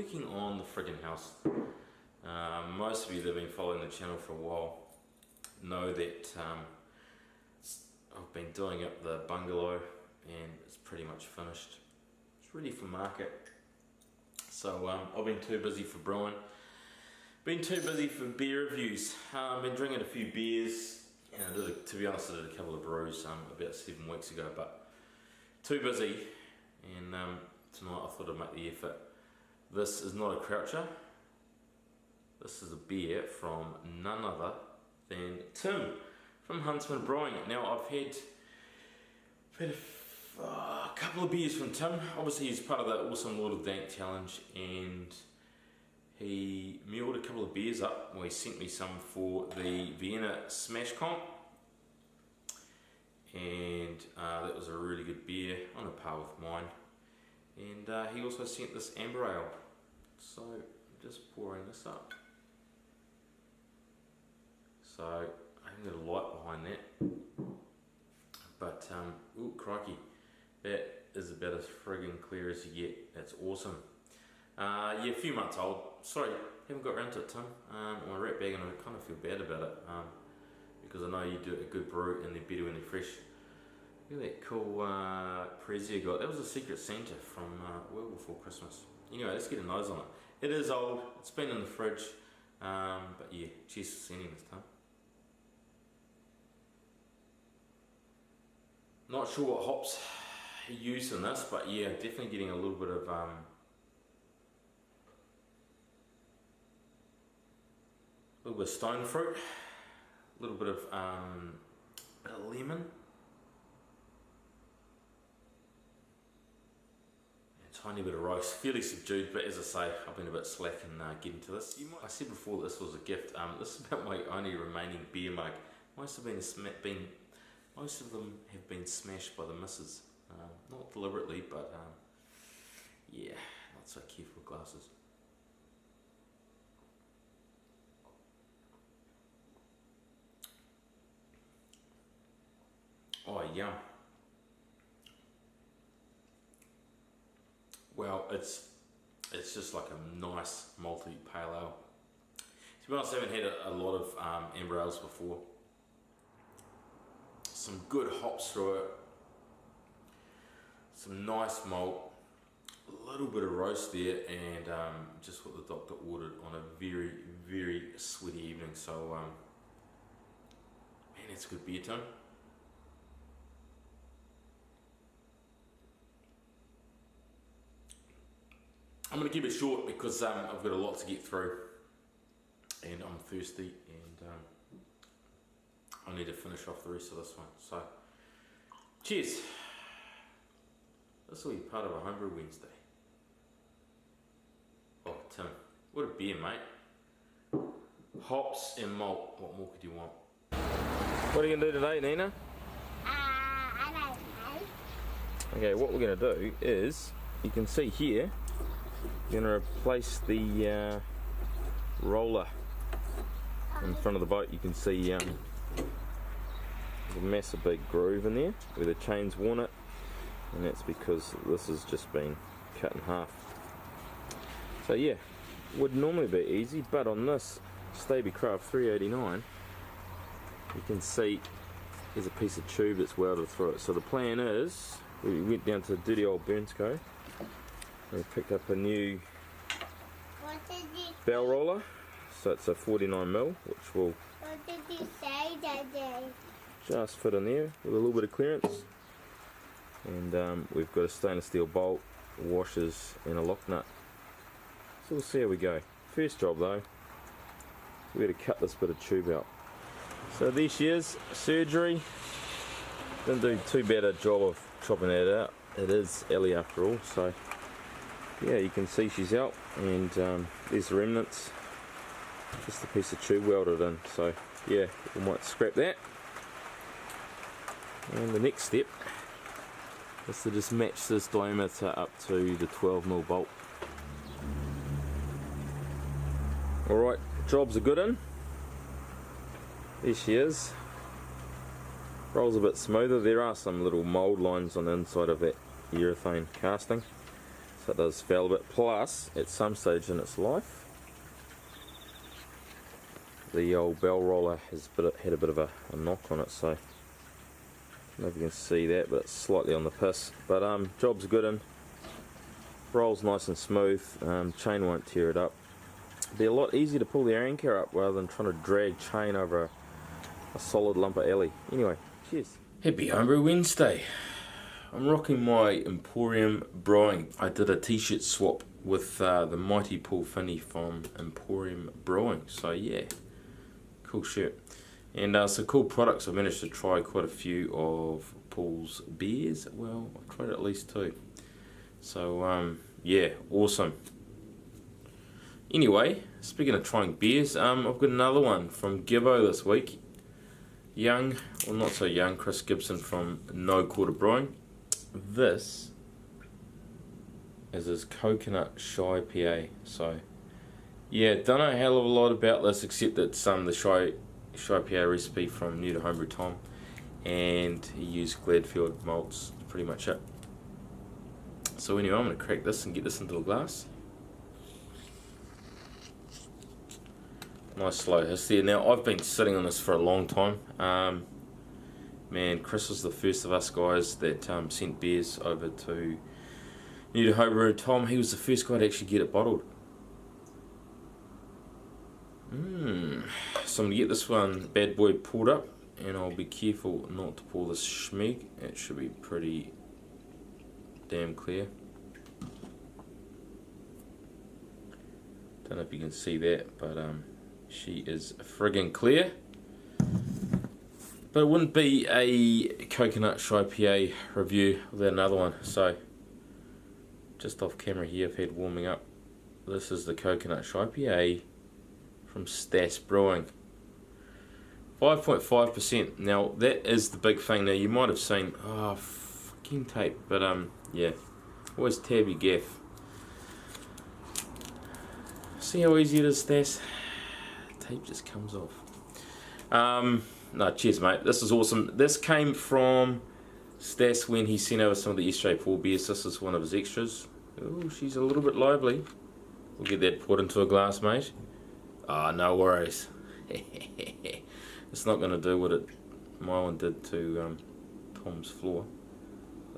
working on the friggin' house. Most of you that have been following the channel for a while know that I've been doing up the bungalow and it's pretty much finished. It's ready for market. So I've been too busy for brewing, been too busy for beer reviews. I've been drinking a few beers, and to be honest I did a couple of brews about 7 weeks ago, but too busy, and tonight I thought I'd make the effort. This is not a croucher, this is a beer from none other than Tim from Huntsman Brewing. Now I've had a couple of beers from Tim. Obviously he's part of the Awesome Lord of Dank Challenge, and he milled a couple of beers up. Well, he sent me some for the Vienna Smash Comp, and that was a really good beer, on a par with mine. And he also sent this amber ale, so I'm just pouring this up. So I haven't got a light behind that, but ooh, crikey, that is about as friggin' clear as you get. That's awesome. Yeah, a few months old. Sorry, haven't got around to it, Tim. On my rat bag, and I kind of feel bad about it because I know you do a good brew and they're better when they're fresh. Look at that cool Prezia got. That was a Secret Santa from well before Christmas. Anyway, let's get a nose on it. It is old. It's been in the fridge, but yeah, cheers for sending this time. Not sure what hops he used in this, but yeah, definitely getting a little bit of stone fruit, a little bit of lemon, a tiny bit of roast, fairly subdued, but as I say, I've been a bit slack in getting to this. I said before this was a gift. This is about my only remaining beer mug. Most of them have been smashed by the missus. Not deliberately, but yeah, not so careful with glasses. Oh, yum. Well, it's just like a nice malty pale ale. To be honest, I haven't had a lot of amber ales before. Some good hops through it, some nice malt, a little bit of roast there, and just what the doctor ordered on a very, very sweaty evening. So, man, it's good beer, Tim. I'm going to keep it short because I've got a lot to get through, and I'm thirsty, and I need to finish off the rest of this one. So, cheers. This will be part of a Homebrew Wednesday. Oh, Tim, what a beer, mate. Hops and malt, what more could you want? What are you going to do today, Nina? I don't know. Okay, what we're going to do is, you can see here, you're going to replace the roller in front of the boat. You can see there's a massive big groove in there where the chain's worn it, and that's because this has just been cut in half. So yeah, would normally be easy, but on this Stabicraft 389 you can see there's a piece of tube that's welded through it. So the plan is, we went down to dirty old Burnsco, we picked up a new bell roller, so it's a 49mm, which will What did you say, Daddy? just fit in there with a little bit of clearance, and we've got a stainless steel bolt, washers and a lock nut. So we'll see how we go. First job though, we're going to cut this bit of tube out. So there she is, surgery. Didn't do too bad a job of chopping that out. It is Ellie after all, so yeah, you can see she's out, and there's the remnants, just a piece of tube welded in. So yeah, we might scrap that. And the next step is to just match this diameter up to the 12mm bolt. Alright, jobs are good in. There she is. Rolls a bit smoother. There are some little mould lines on the inside of that urethane casting. so it does foul a bit. Plus, at some stage in its life, the old bell roller has had a bit of a knock on it, so I don't know if you can see that, but it's slightly on the piss. But job's good in, rolls nice and smooth, chain won't tear it up. It'd be a lot easier to pull the anchor up rather than trying to drag chain over a solid lump of alley. Anyway, cheers. Happy Homebrew Wednesday. I'm rocking my Emporium Brewing. I did a t-shirt swap with the Mighty Paul Finney from Emporium Brewing, so yeah, cool shirt. And some cool products. I managed to try quite a few of Paul's beers. Well, I've tried at least 2. So yeah, awesome. Anyway, speaking of trying beers, I've got another one from Gibbo this week. Young, well not so young, Chris Gibson from No Quarter Brewing. This is his Coconut Shy PA. So yeah, don't know a hell of a lot about this except that the Shy PA recipe from New to Homebrew Tom, and he used Gladfield malts, pretty much it. So anyway, I'm going to crack this and get this into the glass. Nice slow hiss there. Now, I've been sitting on this for a long time. Man, Chris was the first of us guys that sent beers over to New to Homebrew Tom. He was the first guy to actually get it bottled. So I'm going to get this one bad boy poured up, and I'll be careful not to pour this schmeeg. It should be pretty damn clear. Don't know if you can see that, but she is friggin' clear. But it wouldn't be a Coconut Shy PA review without another one. So, just off camera here, I've had warming up. This is the Coconut Shy PA from Stas Brewing. 5.5%. Now, that is the big thing. Now, you might have seen, oh, fucking tape. But, yeah, always tab your gaff. See how easy it is, Stas? Tape just comes off. No, cheers, mate. This is awesome. This came from Stas when he sent over some of the SJ4 beers. This is one of his extras. Oh, she's a little bit lively. We'll get that poured into a glass, mate. Ah, no worries. It's not going to do what my one did to Tom's floor.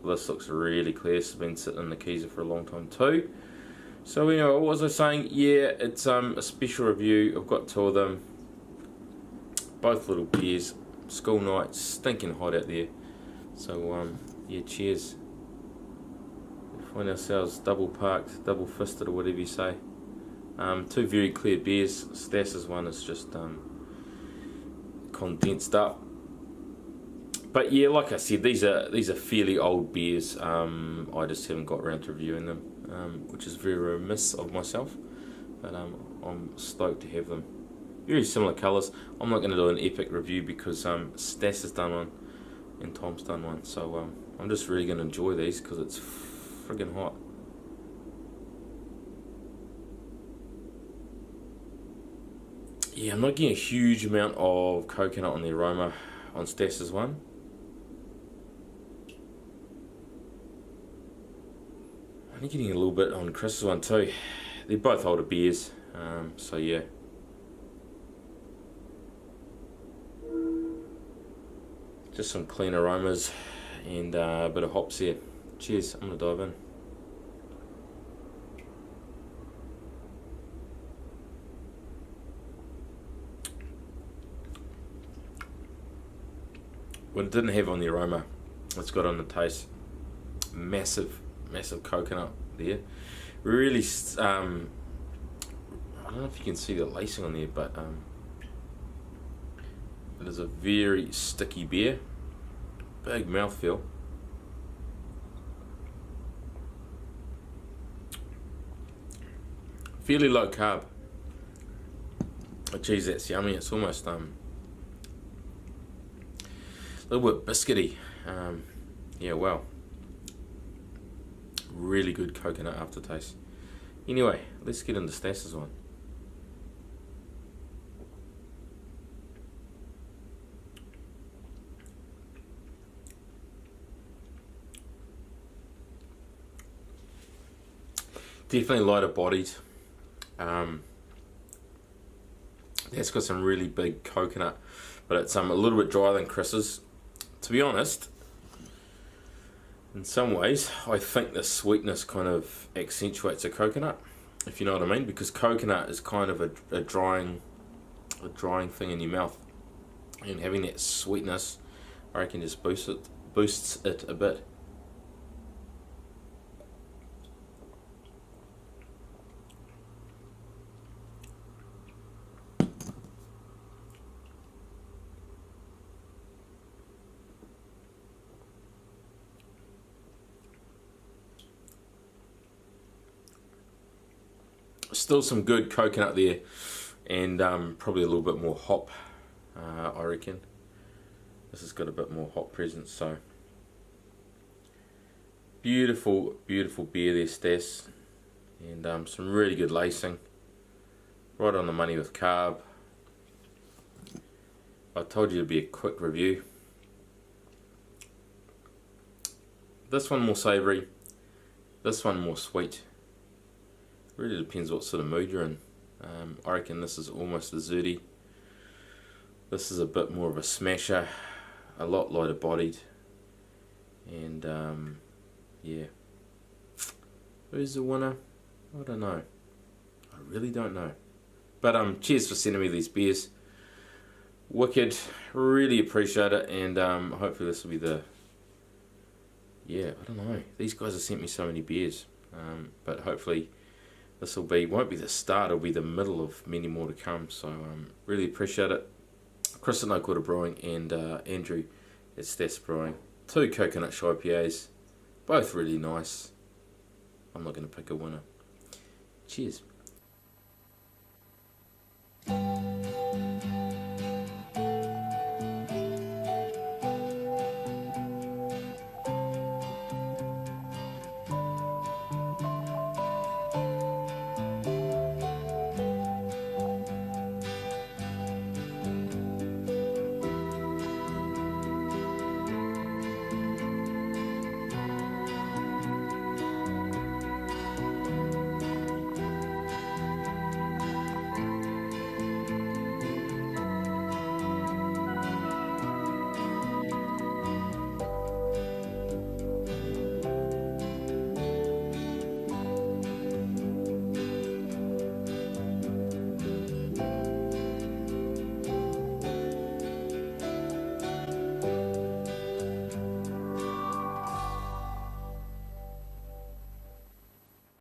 This looks really clear. It's been sitting in the keezer for a long time too. So anyway, what was I saying? Yeah, it's a special review. I've got 2 of them. Both little beers. School night, stinking hot out there. So yeah, cheers. We find ourselves double parked, double fisted, or whatever you say. 2 very clear beers. Stas's one is just condensed up. But yeah, like I said, these are fairly old beers. I just haven't got around to reviewing them, which is very remiss of myself. But I'm stoked to have them. Very similar colours. I'm not going to do an epic review because Stas has done one and Tom's done one. So I'm just really going to enjoy these because it's friggin' hot. Yeah, I'm not getting a huge amount of coconut on the aroma on Stas's one. I'm getting a little bit on Chris's one too. They're both older beers, so yeah. Just some clean aromas and a bit of hops here. Cheers, I'm going to dive in. What it didn't have on the aroma, it's got on the taste. Massive coconut there. Really, I don't know if you can see the lacing on there, but it is a very sticky beer. Big mouthfeel. Fairly low carb. Oh geez, that's yummy. It's almost a little bit biscuity. Yeah, wow. Really good coconut aftertaste. Anyway, let's get into Stas's one. Definitely lighter bodied. That's got some really big coconut, but it's a little bit drier than Chris's. To be honest, in some ways, I think the sweetness kind of accentuates the coconut, if you know what I mean, because coconut is kind of a drying thing in your mouth, and having that sweetness, I reckon, just boosts it a bit. Still some good coconut there, and probably a little bit more hop, I reckon. This has got a bit more hop presence, so beautiful, beautiful beer there, Stas, and some really good lacing, right on the money with carb. I told you it'd be a quick review. This one more savoury, this one more sweet. Really depends what sort of mood you're in. I reckon this is almost a zooty. This is a bit more of a smasher, a lot lighter bodied, and yeah. Who's the winner? I don't know. I really don't know. But cheers for sending me these beers. Wicked, really appreciate it, and hopefully this will be the. Yeah, I don't know. These guys have sent me so many beers, but hopefully. This won't be the start, it'll be the middle of many more to come. So really appreciate it. Chris at No Quarter Brewing and Andrew at Stas Brewing. 2 coconut shy IPAs, both really nice. I'm not going to pick a winner. Cheers.